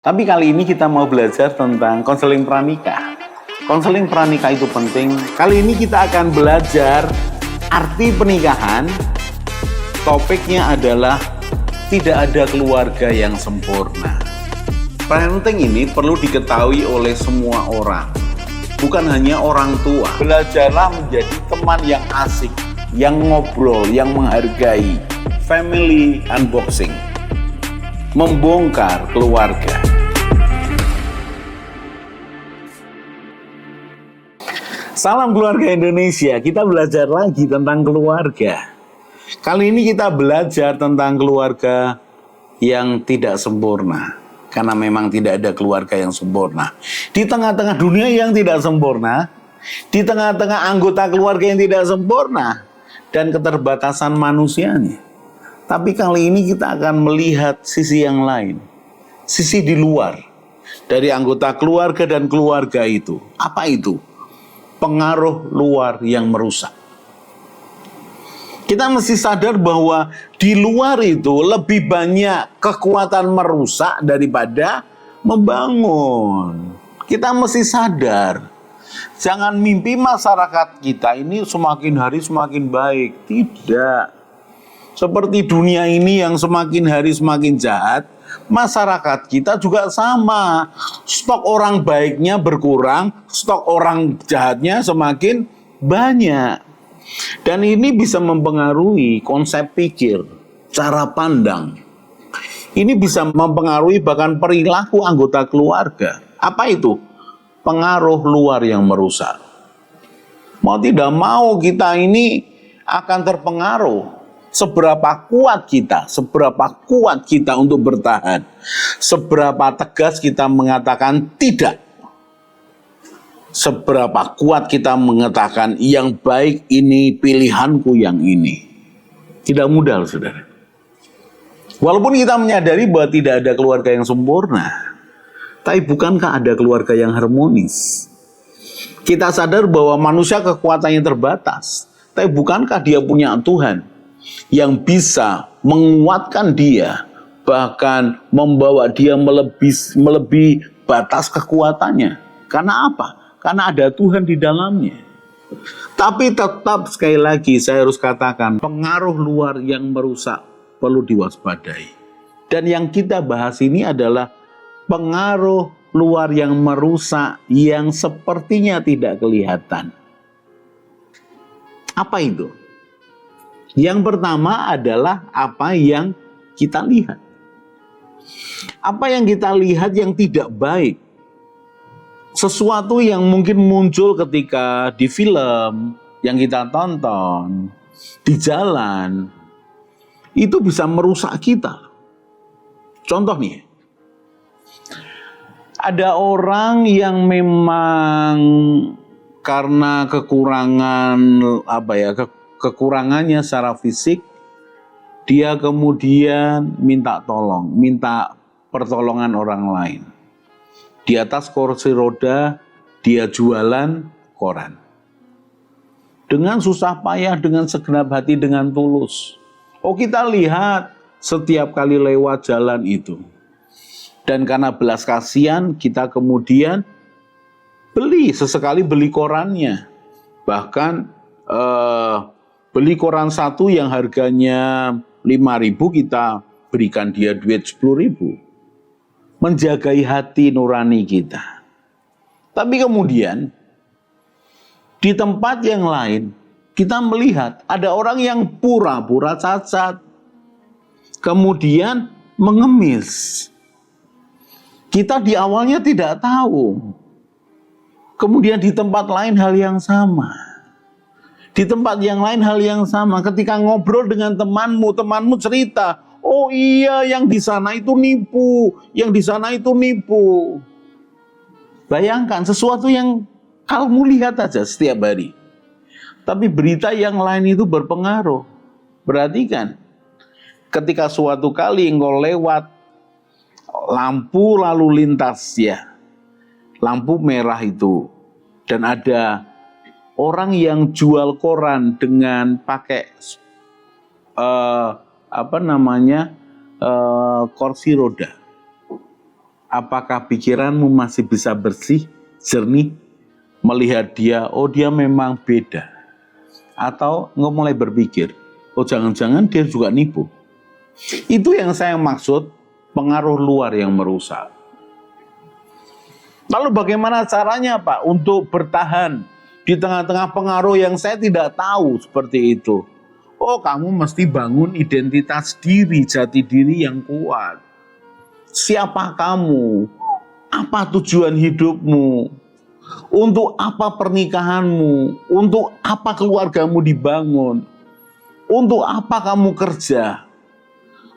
Tapi kali ini kita mau belajar tentang konseling pranikah. Konseling pranikah itu penting. Kali ini kita akan belajar arti pernikahan. Topiknya adalah tidak ada keluarga yang sempurna. Parenting ini perlu diketahui oleh semua orang, bukan hanya orang tua. Belajarlah menjadi teman yang asik, yang ngobrol, yang menghargai. Family unboxing, membongkar keluarga. Salam keluarga Indonesia, kita belajar lagi tentang keluarga. Kali ini kita belajar tentang keluarga yang tidak sempurna. Karena memang tidak ada keluarga yang sempurna. Di tengah-tengah dunia yang tidak sempurna, di tengah-tengah anggota keluarga yang tidak sempurna, dan keterbatasan manusianya. Tapi kali ini kita akan melihat sisi yang lain. Sisi di luar dari anggota keluarga dan keluarga itu. Apa itu? Pengaruh luar yang merusak. Kita mesti sadar bahwa di luar itu lebih banyak kekuatan merusak daripada membangun. Kita mesti sadar. Jangan mimpi masyarakat kita ini semakin hari semakin baik. Tidak. Seperti dunia ini yang semakin hari semakin jahat, masyarakat kita juga sama. Stok orang baiknya berkurang, stok orang jahatnya semakin banyak. Dan ini bisa mempengaruhi konsep pikir, cara pandang. Ini bisa mempengaruhi bahkan perilaku anggota keluarga. Apa itu? Pengaruh luar yang merusak. Mau tidak mau kita ini akan terpengaruh. Seberapa kuat kita untuk bertahan. Seberapa tegas kita mengatakan tidak. Seberapa kuat kita mengatakan yang baik ini pilihanku yang ini. Tidak mudah, saudara. Walaupun kita menyadari bahwa tidak ada keluarga yang sempurna, tapi bukankah ada keluarga yang harmonis? Kita sadar bahwa manusia kekuatannya terbatas, tapi bukankah dia punya Tuhan yang bisa menguatkan dia, bahkan membawa dia melebihi batas kekuatannya. Karena apa? Karena ada Tuhan di dalamnya. Tapi tetap sekali lagi saya harus katakan, pengaruh luar yang merusak perlu diwaspadai. Dan yang kita bahas ini adalah pengaruh luar yang merusak yang sepertinya tidak kelihatan. Apa itu? Yang pertama adalah apa yang kita lihat. Apa yang kita lihat yang tidak baik. Sesuatu yang mungkin muncul ketika di film yang kita tonton, di jalan, itu bisa merusak kita. Contoh nih, ada orang yang memang karena kekurangannya secara fisik, dia kemudian minta pertolongan orang lain. Di atas kursi roda, dia jualan koran. Dengan susah payah, dengan segenap hati, dengan tulus. Oh, kita lihat setiap kali lewat jalan itu. Dan karena belas kasihan, kita kemudian sesekali beli korannya. Bahkan beli koran satu yang harganya 5.000, kita berikan dia duit 10.000. Menjagai hati nurani kita. Tapi kemudian di tempat yang lain kita melihat ada orang yang pura-pura cacat, kemudian mengemis. Kita di awalnya tidak tahu. Kemudian di tempat lain hal yang sama. Di tempat yang lain hal yang sama. Ketika ngobrol dengan temanmu cerita, oh iya, yang di sana itu nipu, yang di sana itu nipu. Bayangkan sesuatu yang kamu lihat aja setiap hari. Tapi berita yang lain itu berpengaruh. Perhatikan, ketika suatu kali engkau lewat lampu lalu lintas ya, lampu merah itu, dan ada orang yang jual koran dengan pakai kursi roda. Apakah pikiranmu masih bisa bersih, jernih, melihat dia, oh dia memang beda. Atau engkau mulai berpikir, oh jangan-jangan dia juga nipu. Itu yang saya maksud, pengaruh luar yang merusak. Lalu bagaimana caranya Pak untuk bertahan di tengah-tengah pengaruh yang saya tidak tahu seperti itu? Oh, kamu mesti bangun identitas diri, jati diri yang kuat. Siapa kamu? Apa tujuan hidupmu? Untuk apa pernikahanmu? Untuk apa keluargamu dibangun? Untuk apa kamu kerja?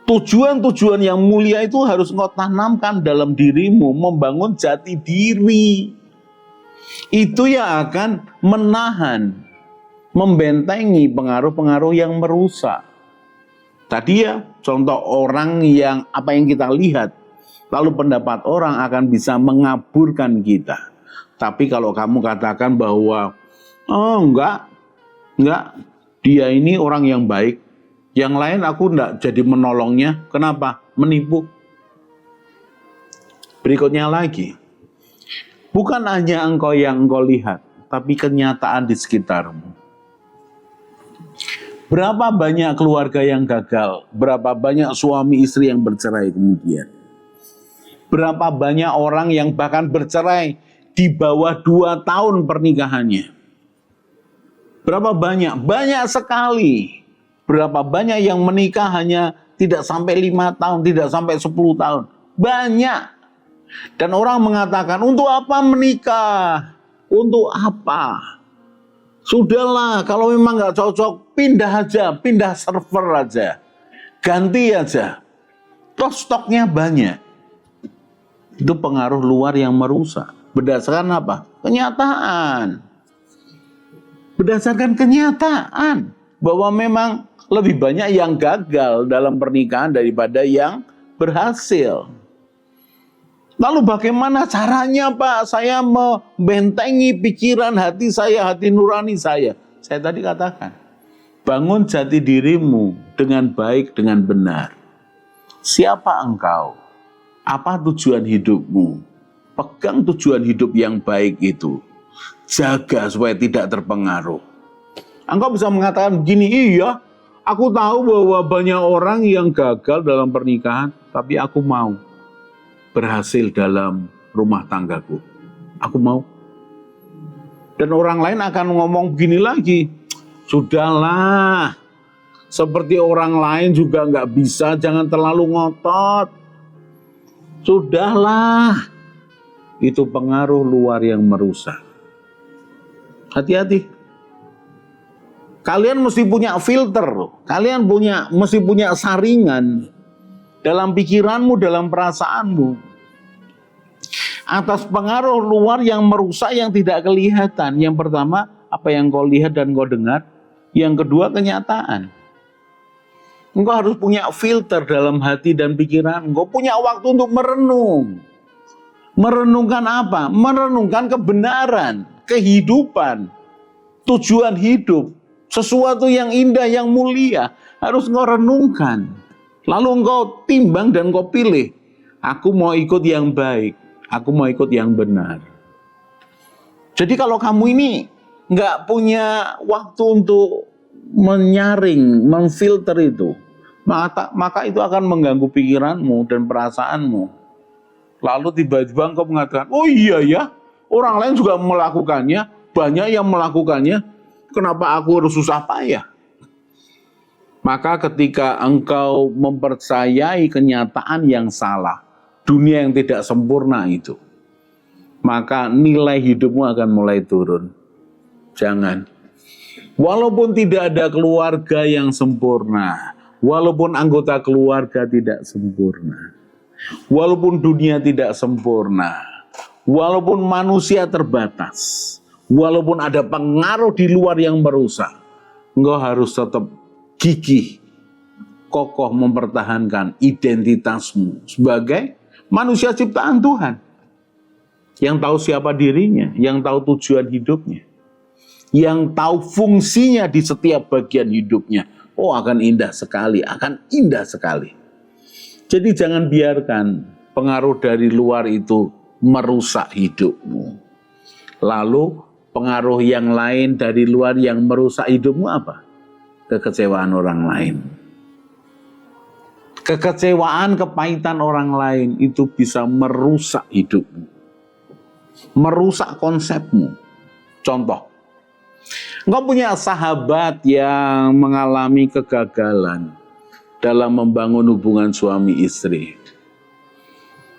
Tujuan-tujuan yang mulia itu harus engkau tanamkan dalam dirimu, membangun jati diri. Itu yang akan menahan, membentengi pengaruh-pengaruh yang merusak. Tadi ya, contoh orang yang apa yang kita lihat, lalu pendapat orang akan bisa mengaburkan kita. Tapi kalau kamu katakan bahwa, oh enggak, dia ini orang yang baik, yang lain aku enggak jadi menolongnya, kenapa? Menipu. Berikutnya lagi, bukan hanya engkau yang engkau lihat, tapi kenyataan di sekitarmu. Berapa banyak keluarga yang gagal, berapa banyak suami istri yang bercerai kemudian. Berapa banyak orang yang bahkan bercerai di bawah 2 tahun pernikahannya. Berapa banyak? Banyak sekali. Berapa banyak yang menikah hanya tidak sampai 5 tahun, tidak sampai 10 tahun. Banyak. Dan orang mengatakan, untuk apa menikah? Untuk apa? Sudahlah, kalau memang nggak cocok, pindah aja, pindah server aja. Ganti aja. Toh stoknya banyak. Itu pengaruh luar yang merusak. Berdasarkan apa? Kenyataan. Berdasarkan kenyataan. Bahwa memang lebih banyak yang gagal dalam pernikahan daripada yang berhasil. Lalu bagaimana caranya Pak saya membentengi pikiran hati saya, hati nurani saya? Saya tadi katakan, bangun jati dirimu dengan baik, dengan benar. Siapa engkau? Apa tujuan hidupmu? Pegang tujuan hidup yang baik itu. Jaga supaya tidak terpengaruh. Engkau bisa mengatakan begini, iya, aku tahu bahwa banyak orang yang gagal dalam pernikahan, tapi aku mau berhasil dalam rumah tanggaku. Aku mau. Dan orang lain akan ngomong begini lagi, sudahlah, seperti orang lain juga nggak bisa, jangan terlalu ngotot. Sudahlah, itu pengaruh luar yang merusak. Hati-hati. Kalian mesti punya filter, kalian mesti punya saringan dalam pikiranmu, dalam perasaanmu. Atas pengaruh luar yang merusak yang tidak kelihatan. Yang pertama, apa yang kau lihat dan kau dengar. Yang kedua, kenyataan. Engkau harus punya filter dalam hati dan pikiran. Engkau punya waktu untuk merenung. Merenungkan apa? Merenungkan kebenaran, kehidupan, tujuan hidup. Sesuatu yang indah, yang mulia. Harus engkau renungkan. Lalu engkau timbang dan engkau pilih. Aku mau ikut yang baik. Aku mau ikut yang benar. Jadi kalau kamu ini nggak punya waktu untuk menyaring, memfilter itu, maka itu akan mengganggu pikiranmu dan perasaanmu. Lalu tiba-tiba engkau mengatakan, oh iya ya, orang lain juga melakukannya, banyak yang melakukannya, kenapa aku harus susah payah? Maka ketika engkau mempercayai kenyataan yang salah, dunia yang tidak sempurna itu, maka nilai hidupmu akan mulai turun. Jangan. Walaupun tidak ada keluarga yang sempurna, walaupun anggota keluarga tidak sempurna, walaupun dunia tidak sempurna, walaupun manusia terbatas, walaupun ada pengaruh di luar yang merusak, engkau harus tetap gigih, kokoh mempertahankan identitasmu sebagai manusia ciptaan Tuhan. Yang tahu siapa dirinya, yang tahu tujuan hidupnya, yang tahu fungsinya di setiap bagian hidupnya. Oh, akan indah sekali, akan indah sekali. Jadi jangan biarkan pengaruh dari luar itu merusak hidupmu. Lalu pengaruh yang lain dari luar yang merusak hidupmu apa? Kekecewaan orang lain. Kekecewaan, kepahitan orang lain itu bisa merusak hidupmu. Merusak konsepmu. Contoh, engkau punya sahabat yang mengalami kegagalan dalam membangun hubungan suami istri.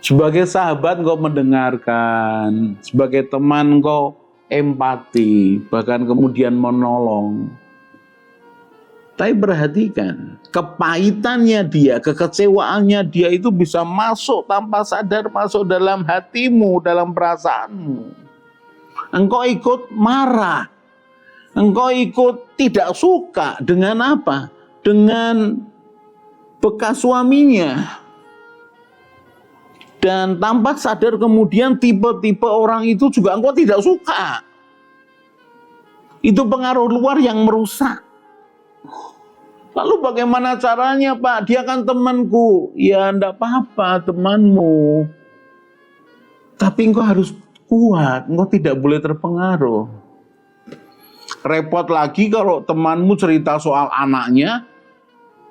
Sebagai sahabat engkau mendengarkan, sebagai teman engkau empati, bahkan kemudian menolong. Tapi perhatikan, kepahitannya dia, kekecewaannya dia itu bisa masuk tanpa sadar, masuk dalam hatimu, dalam perasaanmu. Engkau ikut marah, engkau ikut tidak suka dengan apa? Dengan bekas suaminya. Dan tanpa sadar kemudian tipe-tipe orang itu juga engkau tidak suka. Itu pengaruh luar yang merusak. Lalu bagaimana caranya, Pak? Dia kan temanku. Ya enggak apa-apa, temanmu. Tapi engkau harus kuat, engkau tidak boleh terpengaruh. Repot lagi kalau temanmu cerita soal anaknya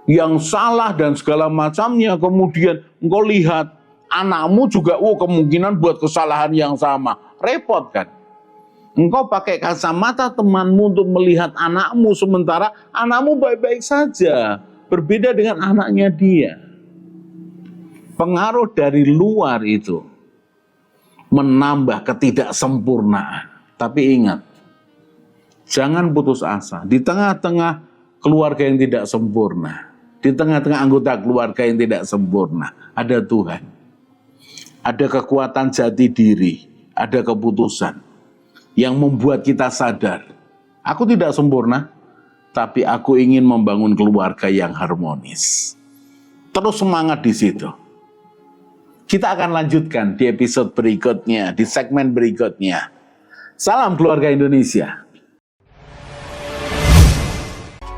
yang salah dan segala macamnya, kemudian engkau lihat anakmu juga kemungkinan buat kesalahan yang sama. Repot kan? Engkau pakai kacamata temanmu untuk melihat anakmu, sementara anakmu baik-baik saja, berbeda dengan anaknya dia. Pengaruh dari luar itu menambah ketidaksempurnaan. Tapi ingat, jangan putus asa. Di tengah-tengah keluarga yang tidak sempurna, di tengah-tengah anggota keluarga yang tidak sempurna, ada Tuhan. Ada kekuatan jati diri, ada keputusan yang membuat kita sadar, aku tidak sempurna, tapi aku ingin membangun keluarga yang harmonis. Terus semangat di situ. Kita akan lanjutkan di episode berikutnya, di segmen berikutnya. Salam keluarga Indonesia.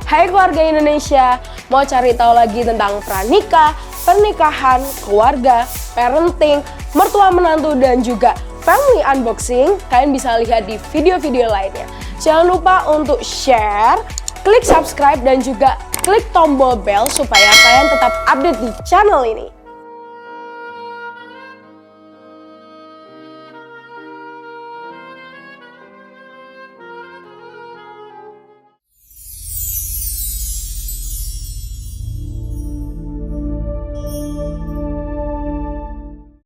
Hai keluarga Indonesia, mau cari tahu lagi tentang pranikah, pernikahan, keluarga, parenting, mertua menantu, dan juga family unboxing? Kalian bisa lihat di video-video lainnya. Jangan lupa untuk share, klik subscribe, dan juga klik tombol bell supaya kalian tetap update di channel ini.